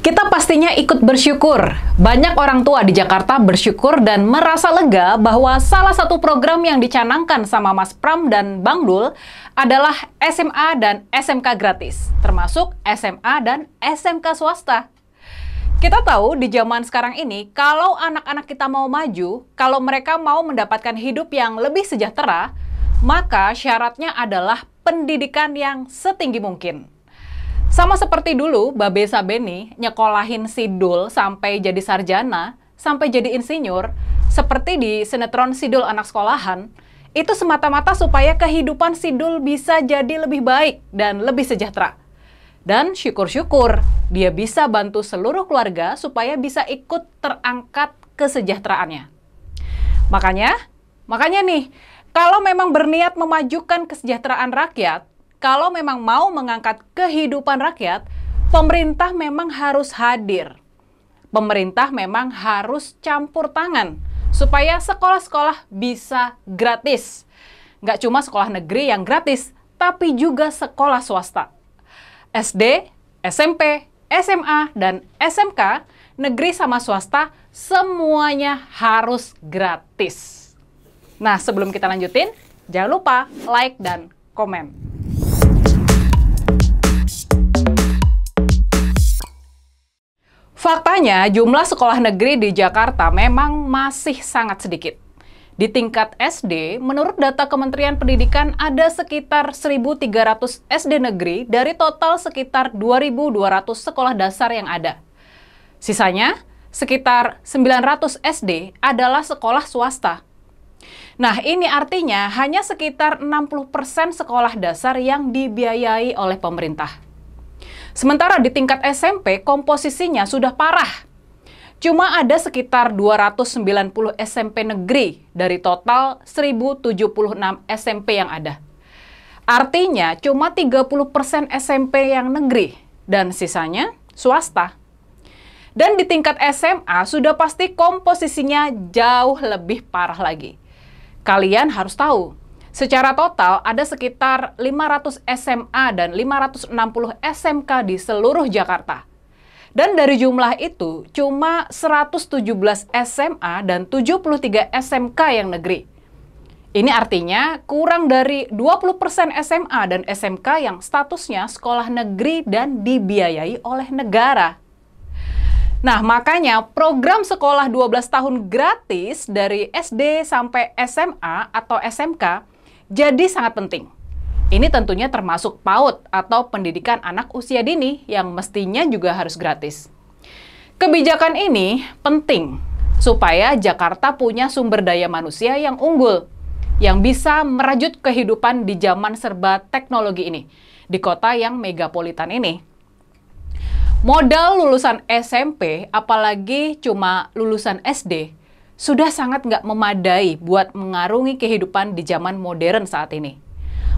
Kita pastinya ikut bersyukur. Banyak orang tua di Jakarta bersyukur dan merasa lega bahwa salah satu program yang dicanangkan sama Mas Pram dan Bang Dul adalah SMA dan SMK gratis, termasuk SMA dan SMK swasta. Kita tahu di zaman sekarang ini, kalau anak-anak kita mau maju, kalau mereka mau mendapatkan hidup yang lebih sejahtera, maka syaratnya adalah pendidikan yang setinggi mungkin. Sama seperti dulu, Babe Sabeni nyekolahin si Dul sampai jadi sarjana, sampai jadi insinyur, seperti di sinetron Si Dul Anak Sekolahan, itu semata-mata supaya kehidupan si Dul bisa jadi lebih baik dan lebih sejahtera. Dan syukur-syukur, dia bisa bantu seluruh keluarga supaya bisa ikut terangkat kesejahteraannya. Makanya nih, kalau memang berniat memajukan kesejahteraan rakyat, kalau memang mau mengangkat kehidupan rakyat, pemerintah memang harus hadir. Pemerintah memang harus campur tangan supaya sekolah-sekolah bisa gratis. Nggak cuma sekolah negeri yang gratis, tapi juga sekolah swasta. SD, SMP, SMA, dan SMK, negeri sama swasta, semuanya harus gratis. Nah, sebelum kita lanjutin, jangan lupa like dan komen. Faktanya, jumlah sekolah negeri di Jakarta memang masih sangat sedikit. Di tingkat SD, menurut data Kementerian Pendidikan ada sekitar 1.300 SD negeri dari total sekitar 2.200 sekolah dasar yang ada. Sisanya, sekitar 900 SD adalah sekolah swasta. Nah, ini artinya hanya sekitar 60% sekolah dasar yang dibiayai oleh pemerintah. Sementara di tingkat SMP, komposisinya sudah parah. Cuma ada sekitar 290 SMP negeri dari total 1.076 SMP yang ada. Artinya, cuma 30% SMP yang negeri dan sisanya swasta. Dan di tingkat SMA, sudah pasti komposisinya jauh lebih parah lagi. Kalian harus tahu, secara total ada sekitar 500 SMA dan 560 SMK di seluruh Jakarta. Dan dari jumlah itu, cuma 117 SMA dan 73 SMK yang negeri. Ini artinya kurang dari 20% SMA dan SMK yang statusnya sekolah negeri dan dibiayai oleh negara. Nah, makanya program sekolah 12 tahun gratis dari SD sampai SMA atau SMK jadi sangat penting. Ini tentunya termasuk PAUD atau pendidikan anak usia dini yang mestinya juga harus gratis. Kebijakan ini penting supaya Jakarta punya sumber daya manusia yang unggul, yang bisa merajut kehidupan di zaman serba teknologi ini, di kota yang megapolitan ini. Modal lulusan SMP, apalagi cuma lulusan SD, sudah sangat nggak memadai buat mengarungi kehidupan di zaman modern saat ini.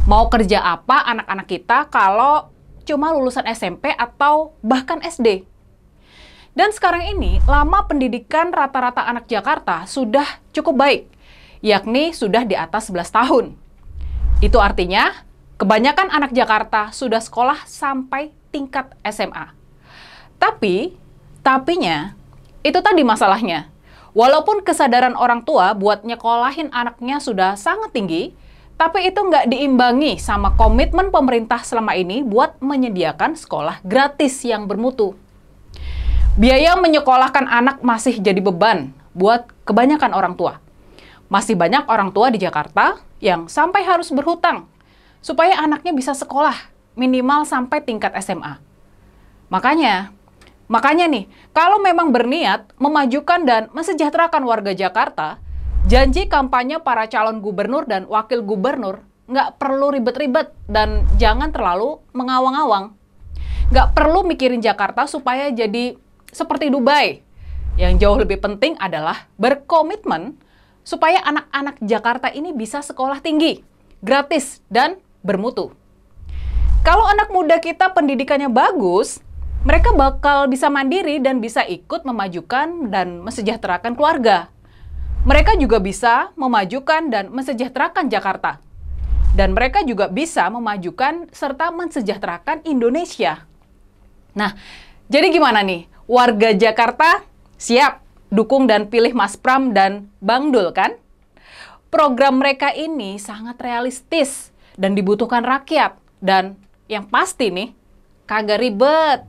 Mau kerja apa anak-anak kita kalau cuma lulusan SMP atau bahkan SD? Dan sekarang ini, lama pendidikan rata-rata anak Jakarta sudah cukup baik, yakni sudah di atas 11 tahun. Itu artinya, kebanyakan anak Jakarta sudah sekolah sampai tingkat SMA. Tapinya, itu tadi masalahnya. Walaupun kesadaran orang tua buat nyekolahin anaknya sudah sangat tinggi, tapi itu nggak diimbangi sama komitmen pemerintah selama ini buat menyediakan sekolah gratis yang bermutu. Biaya menyekolahkan anak masih jadi beban buat kebanyakan orang tua. Masih banyak orang tua di Jakarta yang sampai harus berhutang supaya anaknya bisa sekolah minimal sampai tingkat SMA. Makanya nih, kalau memang berniat memajukan dan mesejahterakan warga Jakarta, janji kampanye para calon gubernur dan wakil gubernur nggak perlu ribet-ribet dan jangan terlalu mengawang-awang. Nggak perlu mikirin Jakarta supaya jadi seperti Dubai. Yang jauh lebih penting adalah berkomitmen supaya anak-anak Jakarta ini bisa sekolah tinggi, gratis, dan bermutu. Kalau anak muda kita pendidikannya bagus, mereka bakal bisa mandiri dan bisa ikut memajukan dan mesejahterakan keluarga. Mereka juga bisa memajukan dan mesejahterakan Jakarta. Dan mereka juga bisa memajukan serta mensejahterakan Indonesia. Nah, jadi gimana nih? Warga Jakarta siap dukung dan pilih Mas Pram dan Bang Dul kan? Program mereka ini sangat realistis dan dibutuhkan rakyat. Dan yang pasti nih, kagak ribet.